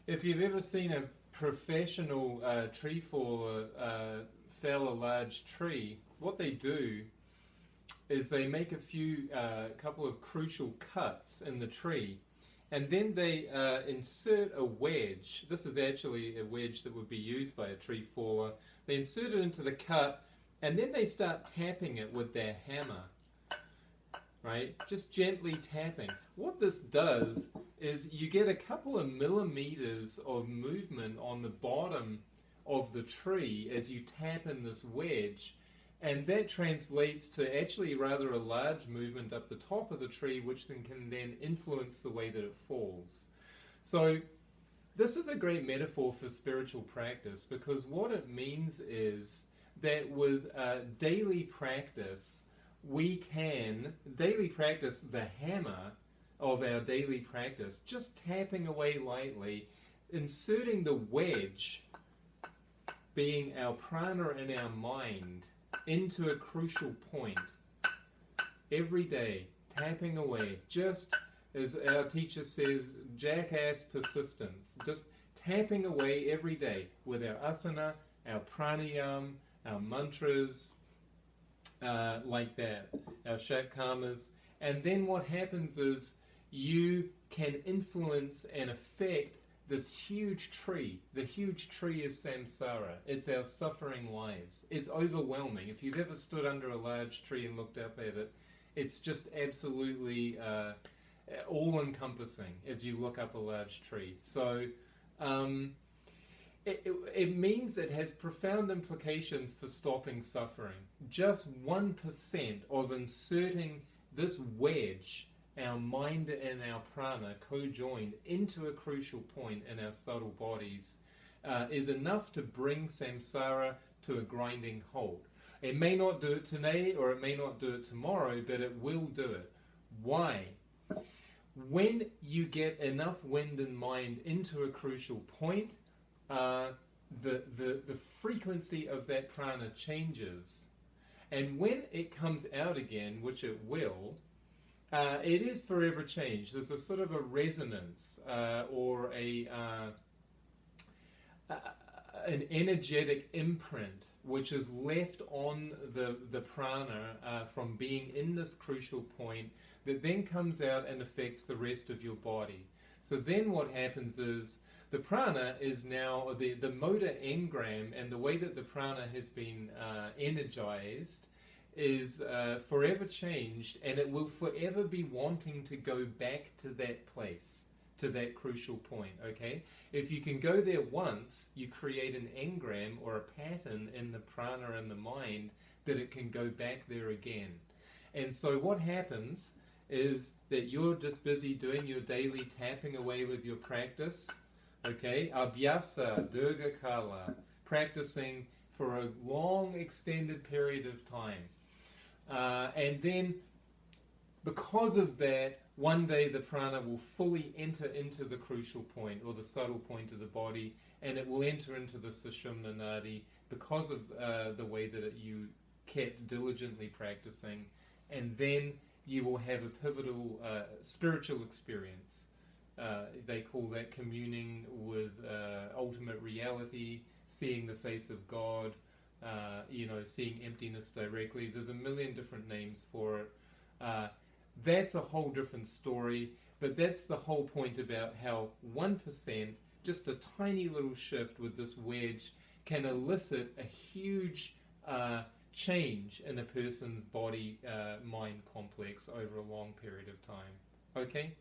If you've ever seen a professional tree faller fell a large tree, what they do is they make a few couple of crucial cuts in the tree, and then they insert a wedge. This is actually a wedge that would be used by a tree faller. They insert it into the cut, and then they start tapping it with their hammer, right? Just gently tapping. What this does is you get a couple of millimeters of movement on the bottom of the tree as you tap in this wedge, and that translates to actually rather a large movement up the top of the tree, which then can influence the way that it falls. So this is a great metaphor for spiritual practice, because what it means is that with daily practice, we can daily practice the hammer of our daily practice, just tapping away lightly, inserting the wedge, being our prana in our mind, into a crucial point every day, tapping away, just as our teacher says, jackass persistence, just tapping away every day with our asana, our pranayam, our mantras, like that, our shatkamas. And then what happens is you can influence and affect this huge tree. The huge tree is samsara. It's our suffering lives. It's overwhelming. If you've ever stood under a large tree and looked up at it, it's just absolutely all-encompassing as you look up a large tree. So it means it has profound implications for stopping suffering. Just 1% of inserting this wedge, our mind and our prana co-joined, into a crucial point in our subtle bodies is enough to bring samsara to a grinding halt. It may not do it today, or it may not do it tomorrow, but it will do it. Why? When you get enough wind and mind into a crucial point, the frequency of that prana changes. And when it comes out again, which it will, it is forever changed. There's a sort of a resonance or an energetic imprint which is left on the prana from being in this crucial point, that then comes out and affects the rest of your body. So then what happens is the prana is now, the motor engram, and the way that the prana has been energized is forever changed, and it will forever be wanting to go back to that place, to that crucial point, okay? If you can go there once, you create an engram or a pattern in the prana and the mind that it can go back there again. And so what happens is that you're just busy doing your daily tapping away with your practice, okay? Abhyasa, Durga Kala, practicing for a long extended period of time. And then, because of that, one day the prana will fully enter into the crucial point, or the subtle point of the body, and it will enter into the Sushumna Nadi because of the way that you kept diligently practicing. And then you will have a pivotal spiritual experience. They call that communing with ultimate reality, seeing the face of God, seeing emptiness directly. There's a million different names for it. That's a whole different story, but that's the whole point about how 1%, just a tiny little shift with this wedge, can elicit a huge change in a person's body-mind complex over a long period of time. Okay?